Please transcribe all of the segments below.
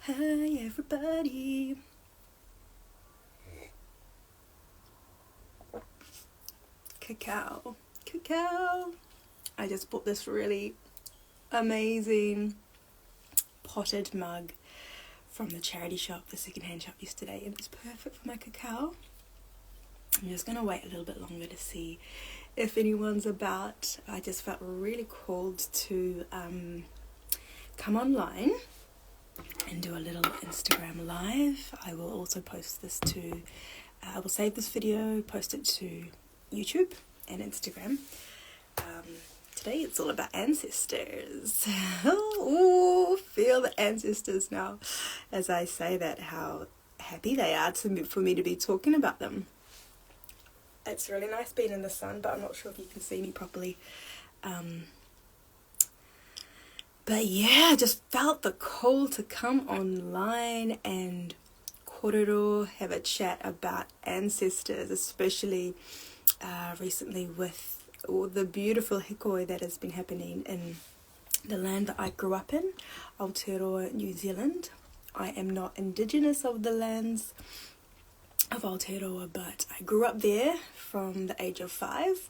Hi everybody. Cacao. I just bought this really amazing potted mug from the charity shop, the secondhand shop yesterday, and it's perfect for my cacao. I'm just gonna wait a little bit longer to see if anyone's about. I just felt really called to come online and do a little Instagram live. I will also post this to, I will save this video, post it to YouTube and Instagram. Today it's all about ancestors. Oh, feel the ancestors now as I say that, how happy they are for me to be talking about them. It's really nice being in the sun, but I'm not sure if you can see me properly. But yeah, I just felt the call to come online and korero, have a chat about ancestors, especially recently with all the beautiful hikoi that has been happening in the land that I grew up in, Aotearoa, New Zealand. I am not indigenous of the lands of Aotearoa, but I grew up there from the age of 5,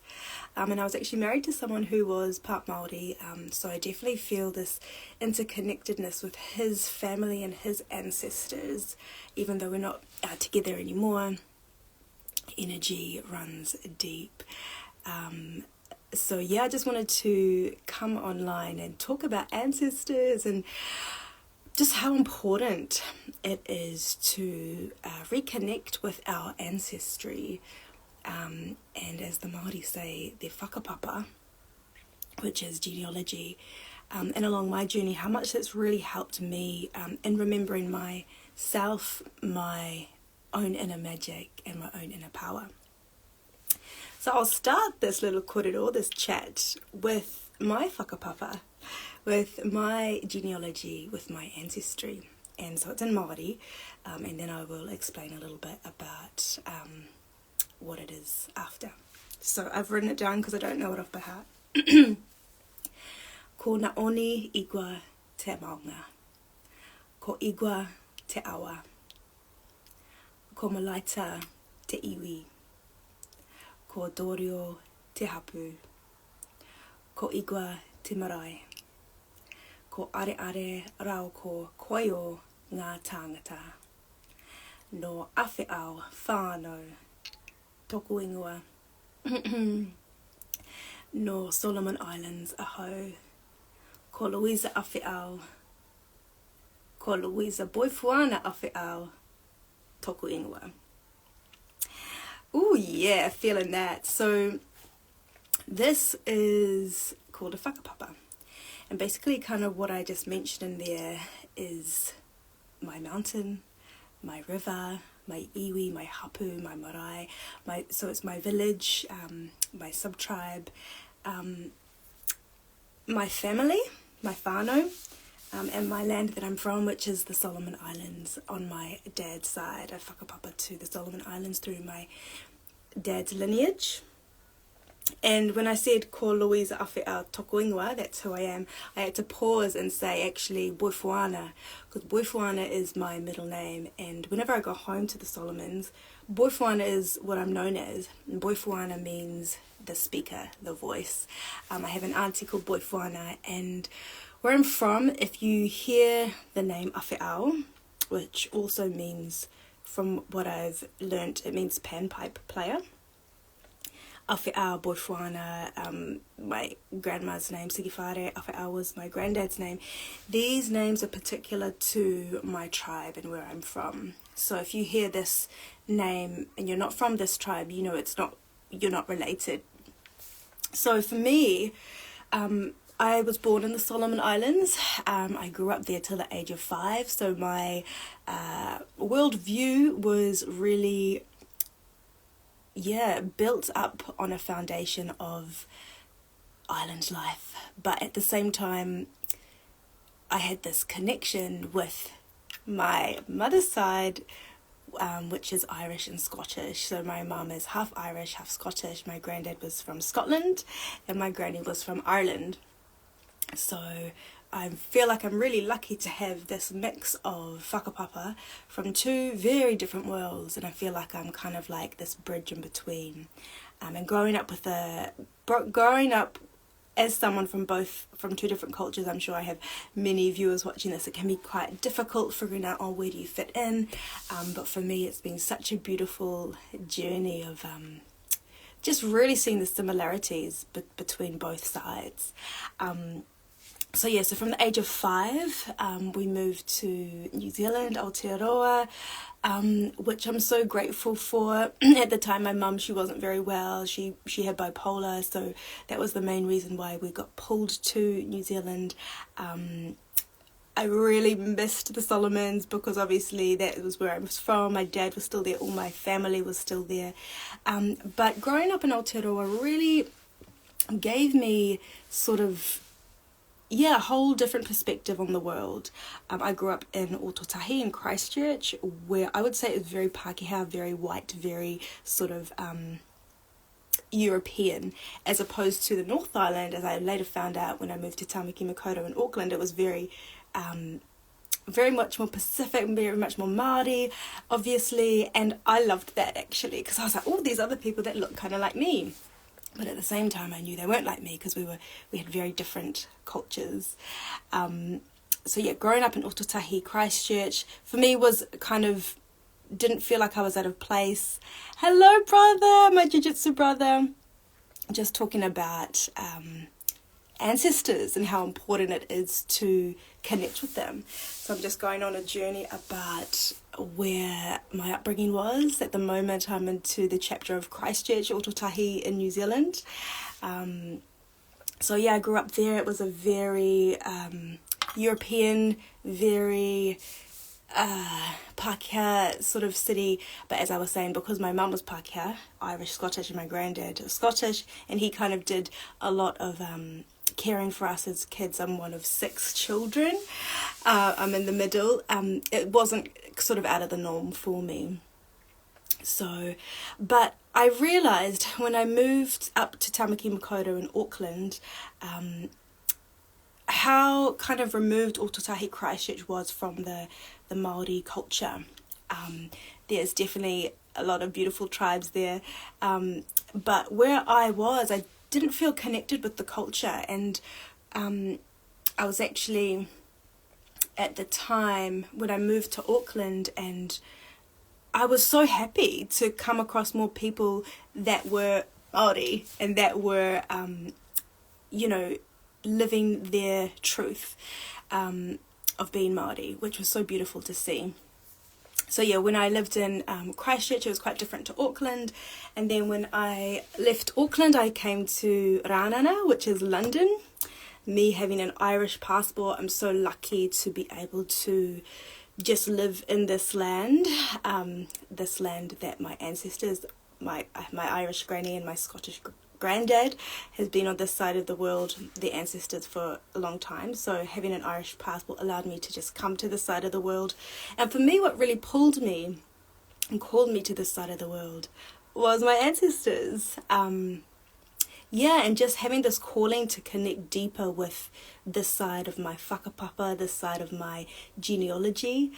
and I was actually married to someone who was part Māori, so I definitely feel this interconnectedness with his family and his ancestors. Even though we're not together anymore, energy runs deep. So yeah, I just wanted to come online and talk about ancestors and just how important it is to reconnect with our ancestry, and as the Māori say, their whakapapa, which is genealogy, and along my journey, how much that's really helped me in remembering myself, my own inner magic and my own inner power. So I'll start this little korero, this chat, with my whakapapa, with my genealogy, with my ancestry. And so it's in Māori, and then I will explain a little bit about what it is after. So I've written it down because I don't know it off by heart. Ko na oni Igwa te Maunga. Ko Igwa te awa. Ko malaita te iwi. Ko Dorio te Hapu. Ko Igwa te Marae. Ko AreAre rauko Kwaio Ngā Tāngata. No Afeau whānau. Toku Ingoa. No Solomon Islands Ahau. Ko Louisa Afeau. Ko Louisa Boifuana Afeau. Toku Ingoa. Oh yeah, feeling that. So this is called a whakapapa. And basically kind of what I just mentioned in there is my mountain, my river, my iwi, my hapu, my marae, so it's my village, my sub-tribe, my family, my whānau, and my land that I'm from, which is the Solomon Islands on my dad's side. I whakapapa to the Solomon Islands through my dad's lineage. And when I said ko Louisa Afeau Toku Ingoa, that's who I am, I had to pause and say actually Boifuana, because Boifuana is my middle name, and whenever I go home to the Solomons, Boifuana is what I'm known as. And Boifuana means the speaker, the voice. I have an auntie called Boifuana, and where I'm from, if you hear the name Afeau, which also means, from what I've learnt, it means panpipe player. Afeau, Boifuana, my grandma's name, Sigifare, Afeau was my granddad's name. These names are particular to my tribe and where I'm from. So if you hear this name and you're not from this tribe, you know you're not related. So for me, I was born in the Solomon Islands. I grew up there till the age of 5. So my worldview was really built up on a foundation of island life, but at the same time I had this connection with my mother's side, which is Irish and Scottish. So my mum is half Irish, half Scottish. My granddad was from Scotland and my granny was from Ireland. So I feel like I'm really lucky to have this mix of whakapapa from two very different worlds, and I feel like I'm kind of like this bridge in between. And growing up as someone from two different cultures, I'm sure I have many viewers watching this. It can be quite difficult figuring out, where do you fit in? But for me, it's been such a beautiful journey of just really seeing the similarities between both sides. So from the age of 5, we moved to New Zealand, Aotearoa, which I'm so grateful for. At the time, my mum, she wasn't very well. She had bipolar, so that was the main reason why we got pulled to New Zealand. I really missed the Solomons because obviously that was where I was from. My dad was still there, all my family was still there. But growing up in Aotearoa really gave me sort of a whole different perspective on the world. I grew up in Ototahi in Christchurch, where I would say it was very Pākehā, very white, very sort of European, as opposed to the North Island. As I later found out when I moved to Tamaki Makaurau in Auckland, it was very much more Pacific, very much more Māori, obviously, and I loved that actually, because I was like, these other people that look kind of like me. But at the same time, I knew they weren't like me because we had very different cultures. Growing up in Ototahi, Christchurch, for me was kind of, didn't feel like I was out of place. Hello, brother, my jiu-jitsu brother. Just talking about ancestors and how important it is to connect with them. So I'm just going on a journey about where my upbringing was. At the moment, I'm into the chapter of Christchurch, Ototahi in New Zealand. I grew up there. It was a very European, very Pākehā sort of city, but as I was saying, because my mum was Pākehā, Irish, Scottish, and my granddad was Scottish, and he kind of did a lot of caring for us as kids. I'm one of 6 children. I'm in the middle. It wasn't sort of out of the norm for me. But I realised when I moved up to Tamaki Makaurau in Auckland, how kind of removed Ototahi Christchurch was from the Māori culture. There's definitely a lot of beautiful tribes there, but where I was, I didn't feel connected with the culture, and I was actually, at the time when I moved to Auckland, and I was so happy to come across more people that were Māori and that were living their truth of being Māori, which was so beautiful to see. When I lived in Christchurch, it was quite different to Auckland. And then when I left Auckland, I came to Rānana, which is London. Me having an Irish passport, I'm so lucky to be able to just live in this land that my ancestors, my Irish granny and my Scottish granddad has been on this side of the world, the ancestors, for a long time. So having an Irish passport allowed me to just come to this side of the world. And for me, what really pulled me and called me to this side of the world was my ancestors. And just having this calling to connect deeper with this side of my whakapapa, this side of my genealogy.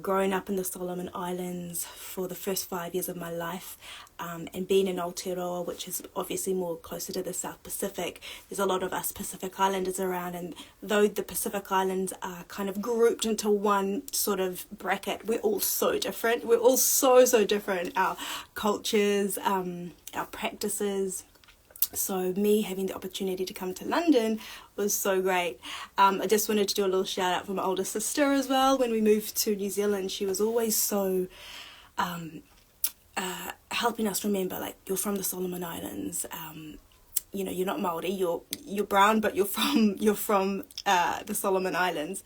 Growing up in the Solomon Islands for the first 5 years of my life, and being in Aotearoa, which is obviously more closer to the South Pacific. There's a lot of us Pacific Islanders around, and though the Pacific Islands are kind of grouped into one sort of bracket, we're all so different. We're all so different. Our cultures, our practices. So me having the opportunity to come to London was so great. I just wanted to do a little shout out for my older sister as well. When we moved to New Zealand, she was always so helping us remember, like, you're from the Solomon Islands. You're not Māori, you're brown, but you're from the Solomon Islands.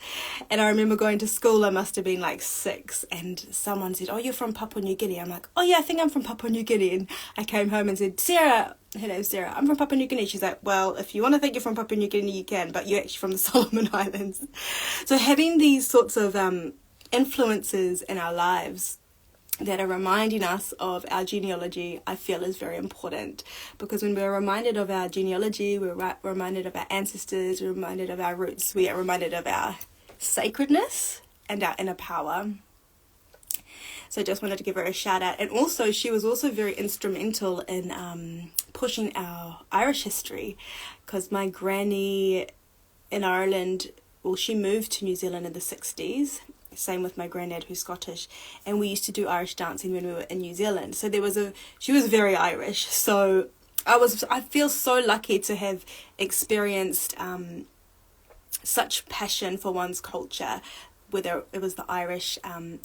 And I remember going to school, I must have been like 6, and someone said, "Oh, you're from Papua New Guinea." I'm like, "Oh yeah, I think I'm from Papua New Guinea." And I came home and said, "Sarah," her name's Sarah, "I'm from Papua New Guinea." She's like, "Well, if you want to think you're from Papua New Guinea, you can, but you're actually from the Solomon Islands." So having these sorts of influences in our lives that are reminding us of our genealogy, I feel is very important, because when we're reminded of our genealogy, we're reminded of our ancestors, we're reminded of our roots, we are reminded of our sacredness and our inner power. So I just wanted to give her a shout out. And also, she was also very instrumental in pushing our Irish history, because my granny in Ireland, well, she moved to New Zealand in the 60s. Same with my granddad, who's Scottish, and we used to do Irish dancing when we were in New Zealand. So she was very Irish. So I feel so lucky to have experienced such passion for one's culture, whether it was the Irish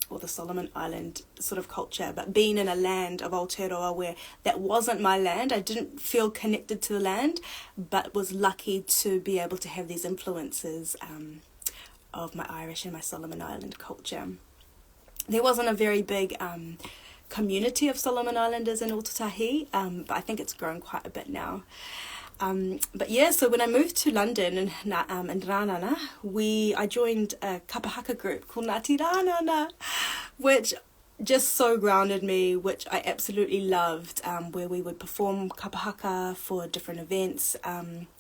or the Solomon Island sort of culture. But being in a land of Aotearoa where that wasn't my land, I didn't feel connected to the land, but was lucky to be able to have these influences of my Irish and my Solomon Island culture. There wasn't a very big community of Solomon Islanders in Ōtautahi, but I think it's grown quite a bit now. But yeah, so when I moved to London in Rānana, I joined a kapahaka group called Ngāti Rānana, which just so grounded me, which I absolutely loved, where we would perform kapahaka for different events.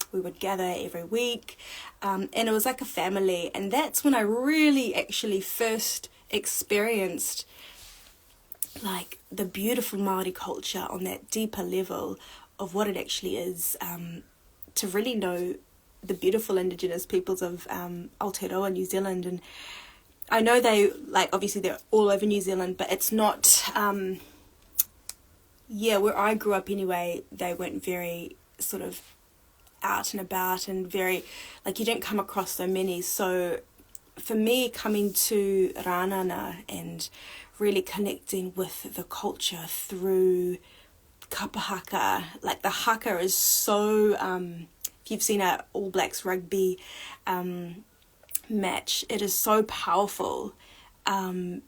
We would gather every week, and it was like a family. And that's when I really actually first experienced like the beautiful Māori culture on that deeper level of what it actually is, to really know the beautiful Indigenous peoples of Aotearoa, New Zealand. And I know obviously they're all over New Zealand, but it's not, where I grew up anyway, they weren't very sort of out and about, and very, you didn't come across so many. So for me, coming to Rānana and really connecting with the culture through kapahaka, the haka is so, if you've seen a All Blacks rugby match, it is so powerful, and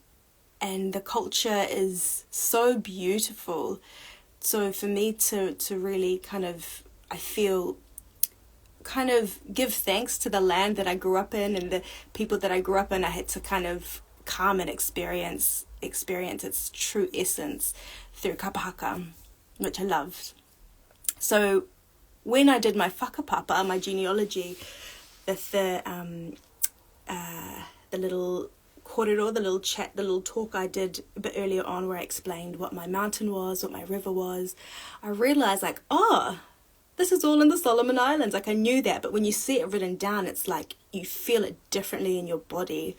the culture is so beautiful. So for me to really kind of, I feel, kind of give thanks to the land that I grew up in and the people that I grew up in, I had to kind of come and experience its true essence through kapahaka, which I loved. So when I did my whakapapa, my genealogy, the little kōrero, the little chat, the little talk I did a bit earlier on, where I explained what my mountain was, what my river was, I realized this is all in the Solomon Islands. I knew that, but when you see it written down, it's like you feel it differently in your body.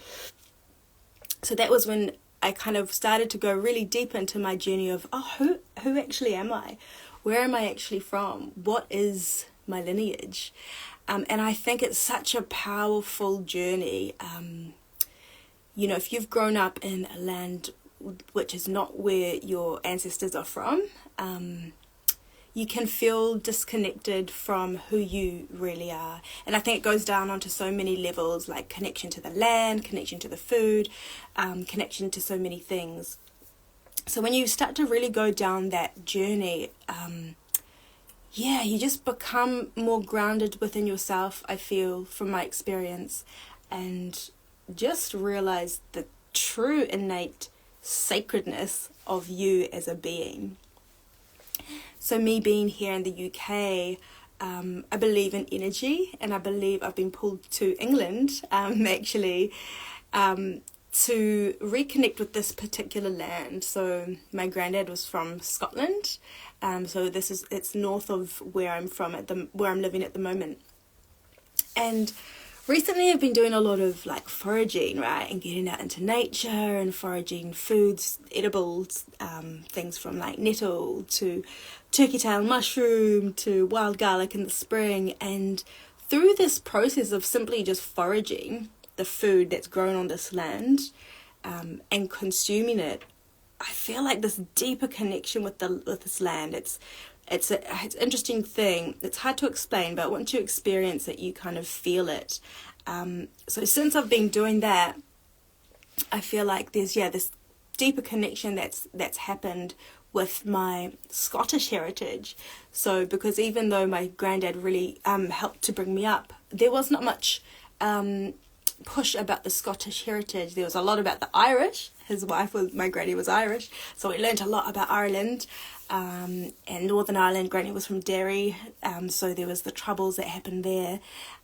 So that was when I kind of started to go really deep into my journey of, who actually am I? Where am I actually from? What is my lineage? And I think it's such a powerful journey. If you've grown up in a land which is not where your ancestors are from, you can feel disconnected from who you really are. And I think it goes down onto so many levels, like connection to the land, connection to the food, connection to so many things. So when you start to really go down that journey, you just become more grounded within yourself, I feel, from my experience, and just realize the true innate sacredness of you as a being. So me being here in the UK, I believe in energy, and I believe I've been pulled to England, actually, to reconnect with this particular land. So my granddad was from Scotland, so it's north of where I'm from where I'm living at the moment. And recently I've been doing a lot of foraging, right, and getting out into nature and foraging foods, edibles, things from nettle to turkey tail mushroom to wild garlic in the spring. And through this process of simply just foraging the food that's grown on this land, and consuming it, I feel like this deeper connection with this land. It's an interesting thing. It's hard to explain, but once you experience it, you kind of feel it. So since I've been doing that, I feel like there's this deeper connection that's happened with my Scottish heritage. So because even though my granddad really helped to bring me up, there was not much push about the Scottish heritage. There was a lot about the Irish. My granny was Irish, so we learned a lot about Ireland, and Northern Ireland. Granny was from Derry, so there was the troubles that happened there,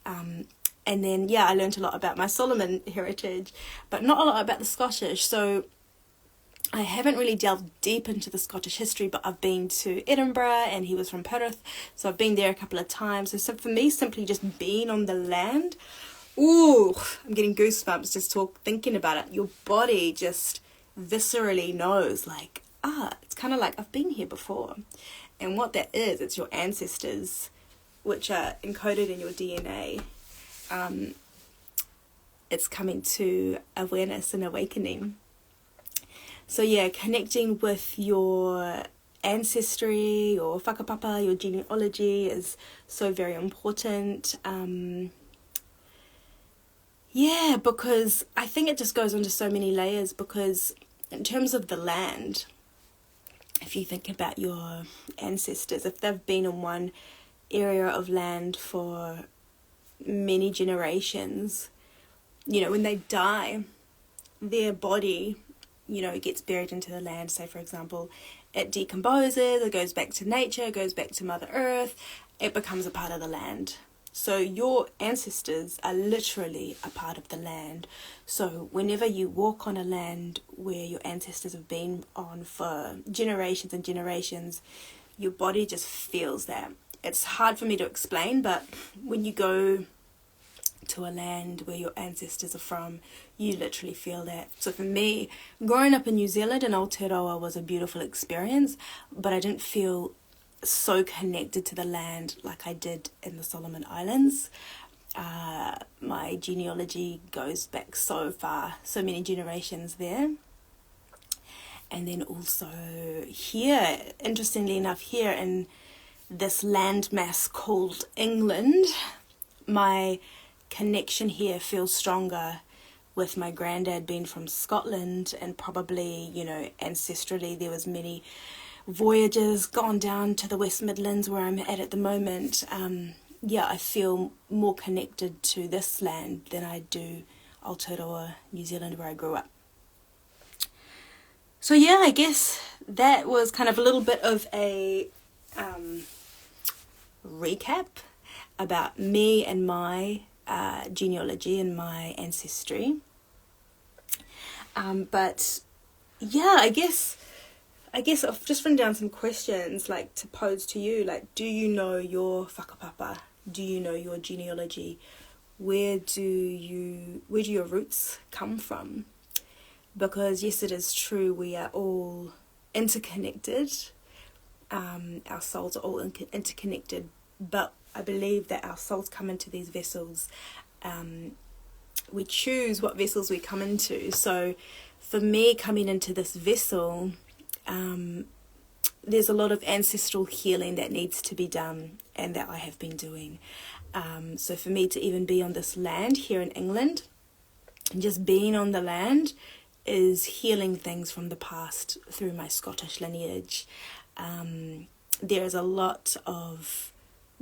and then I learned a lot about my Solomon heritage, but not a lot about the Scottish. So I haven't really delved deep into the Scottish history, but I've been to Edinburgh, and he was from Perth, so I've been there a couple of times. So for me, simply just being on the land, ooh, I'm getting goosebumps just thinking about it. Your body just viscerally knows, like, it's kind of like I've been here before. And what that is, it's your ancestors, which are encoded in your DNA. It's coming to awareness and awakening. So connecting with your ancestry, your whakapapa, your genealogy is so very important. Because I think it just goes into so many layers, because in terms of the land, if you think about your ancestors, if they've been in one area of land for many generations, when they die, their body, gets buried into the land. Say, for example, it decomposes, it goes back to nature, it goes back to Mother Earth, it becomes a part of the land. So your ancestors are literally a part of the land. So whenever you walk on a land where your ancestors have been on for generations and generations, your body just feels that. It's hard for me to explain, but when you go to a land where your ancestors are from, you literally feel that. So for me, growing up in New Zealand in Aotearoa was a beautiful experience, but I didn't feel so connected to the land like I did in the Solomon Islands. My genealogy goes back so far, so many generations there. And then also here, interestingly enough, here in this landmass called England, my connection here feels stronger with my granddad being from Scotland, and probably, ancestrally there was many voyages gone down to the West Midlands where I'm at the moment. I feel more connected to this land than I do Aotearoa, New Zealand, where I grew up. So I guess that was kind of a little bit of a recap about me and my genealogy and my ancestry. I guess I've just written down some questions like to pose to you, like, do you know your whakapapa? Do you know your genealogy? Where do your roots come from? Because yes, it is true, we are all interconnected. Our souls are all interconnected, but I believe that our souls come into these vessels. We choose what vessels we come into. So for me, coming into this vessel, there's a lot of ancestral healing that needs to be done, and that I have been doing. So for me to even be on this land here in England, and just being on the land is healing things from the past through my Scottish lineage. There is a lot of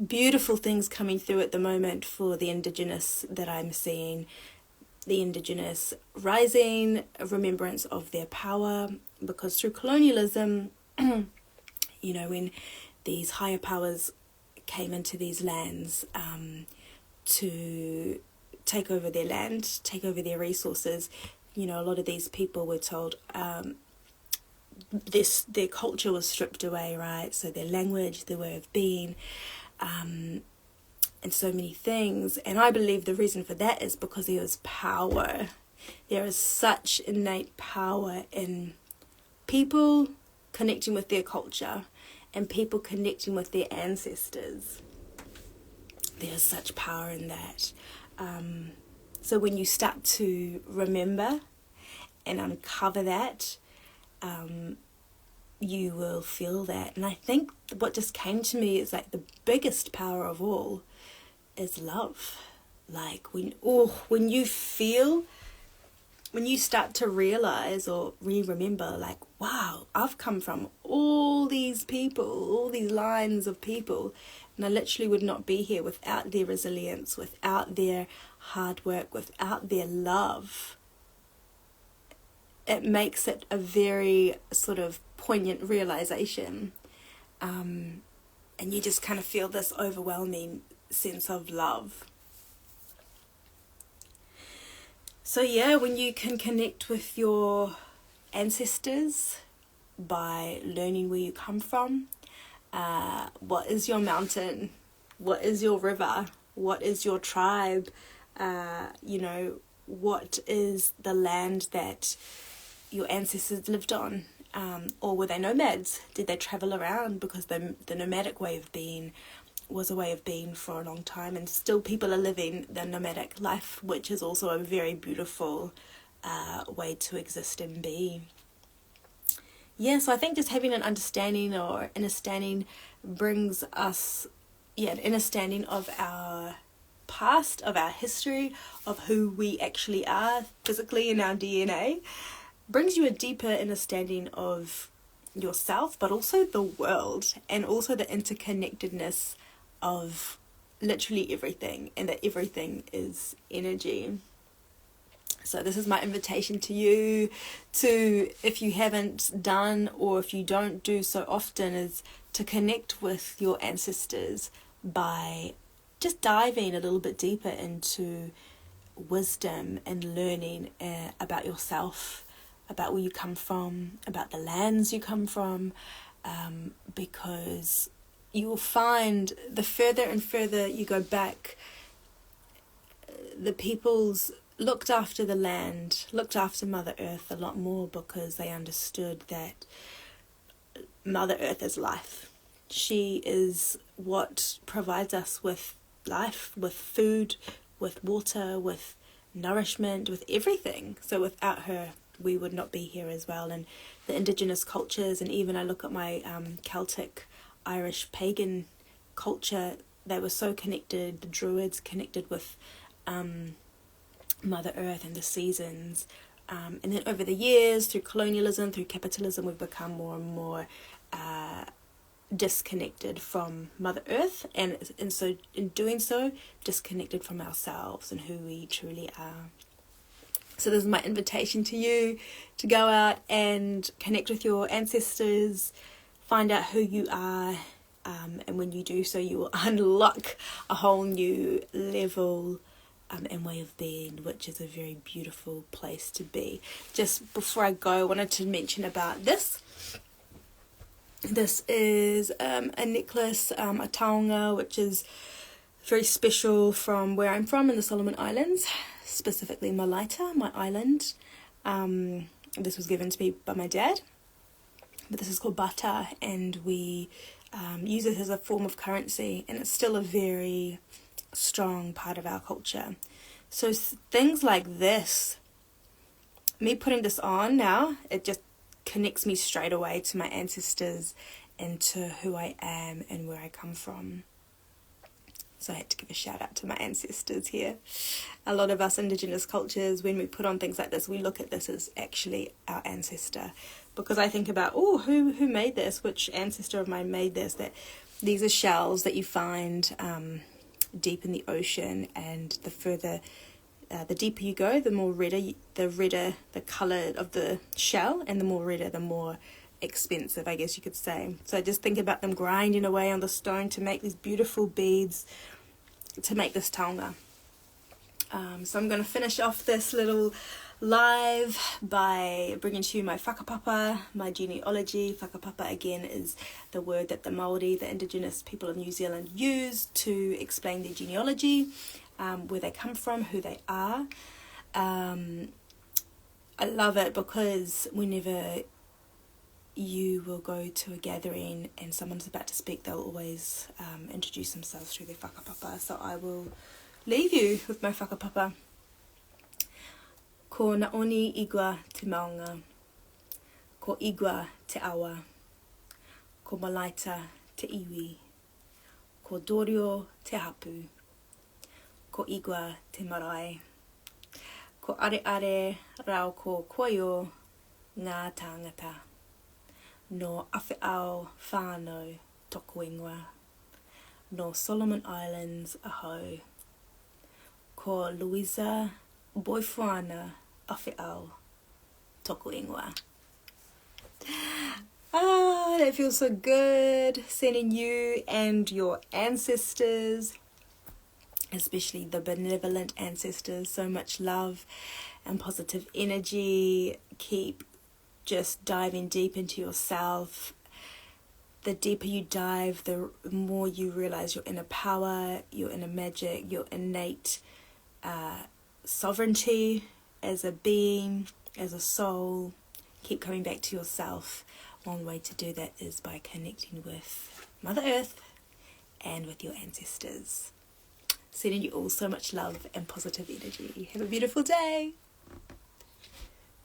beautiful things coming through at the moment for the Indigenous that I'm seeing. The Indigenous rising, a remembrance of their power, because through colonialism, when these higher powers came into these lands to take over their land, take over their resources, a lot of these people were told their culture was stripped away, right? So their language, their way of being, and so many things. And I believe the reason for that is because there is power. There is such innate power in people connecting with their culture and people connecting with their ancestors. There's such power in that. So when you start to remember and uncover that, you will feel that. And I think what just came to me is like the biggest power of all is love. Like when you start to realize or remember, like, wow, I've come from all these people, all these lines of people, and I literally would not be here without their resilience, without their hard work, without their love, it makes it a very sort of poignant realization. And you just kind of feel this overwhelming sense of love. So yeah, when you can connect with your ancestors by learning where you come from, what is your mountain, what is your river, what is your tribe, what is the land that your ancestors lived on, or were they nomads? Did they travel around? Because the nomadic way of being was a way of being for a long time, and still people are living the nomadic life, which is also a very beautiful way to exist and be. Yeah, so I think just having an understanding or understanding brings us an understanding of our past, of our history, of who we actually are physically in our DNA, brings you a deeper understanding of yourself, but also the world, and also the interconnectedness of literally everything, and that everything is energy. So this is my invitation to you to, if you haven't done, or if you don't do so often, is to connect with your ancestors by just diving a little bit deeper into wisdom and learning about yourself, about where you come from, about the lands you come from, because you will find the further and further you go back, the people's looked after the land, looked after Mother Earth a lot more, because they understood that Mother Earth is life. She is what provides us with life, with food, with water, with nourishment, with everything. So without her, we would not be here as well. And the indigenous cultures, and even I look at my Celtic, Irish, pagan culture, they were so connected. The Druids connected with Mother Earth and the seasons, and then over the years, through colonialism, through capitalism, we've become more and more disconnected from Mother Earth, and so in doing so, disconnected from ourselves and who we truly are. So this is my invitation to you to go out and connect with your ancestors, find out who you are, and when you do so, you will unlock a whole new level and way of being, which is a very beautiful place to be. Just before I go, I wanted to mention about this. This is a necklace, a taonga, which is very special from where I'm from in the Solomon Islands, specifically Malaita, my island. This was given to me by my dad, but this is called bata, and we use it as a form of currency, and it's still a very strong part of our culture. So things like this, me putting this on now, it just connects me straight away to my ancestors and to who I am and where I come from. So I had to give a shout out to my ancestors here. A lot of us indigenous cultures, when we put on things like this, we look at this as actually our ancestor, because I think about, who made this, which ancestor of mine made this. That these are shells that you find deep in the ocean, and the deeper you go, the more redder the colour of the shell, and the more redder, the more expensive, I guess you could say. So just think about them grinding away on the stone to make these beautiful beads, to make this taonga. So I'm going to finish off this little live by bringing to you my whakapapa, my genealogy. Whakapapa, again, is the word that the Māori, the indigenous people of New Zealand, use to explain their genealogy, where they come from, who they are. I love it because whenever you will go to a gathering and someone's about to speak, they'll always introduce themselves through their whakapapa. So I will leave you with my whakapapa. Ko naoni Igwa te Maunga, ko Igwa te awa, ko Malaita te iwi, ko Dorio te Hapu, ko Igwa te Marae, ko AreAre rauko Kwaio Ngā Tāngata, no Afeau whānau Toku Ingoa, no Solomon Islands Ahau, ko Louisa, Boifuana, Afeau, Toku Ingoa. Ah, that feels so good. Sending you and your ancestors, especially the benevolent ancestors, so much love and positive energy. Keep just diving deep into yourself. The deeper you dive, the more you realize your inner power, your inner magic, your innate sovereignty as a being, as a soul. Keep coming back to yourself. One way to do that is by connecting with Mother Earth and with your ancestors. Sending you all so much love and positive energy. Have a beautiful day.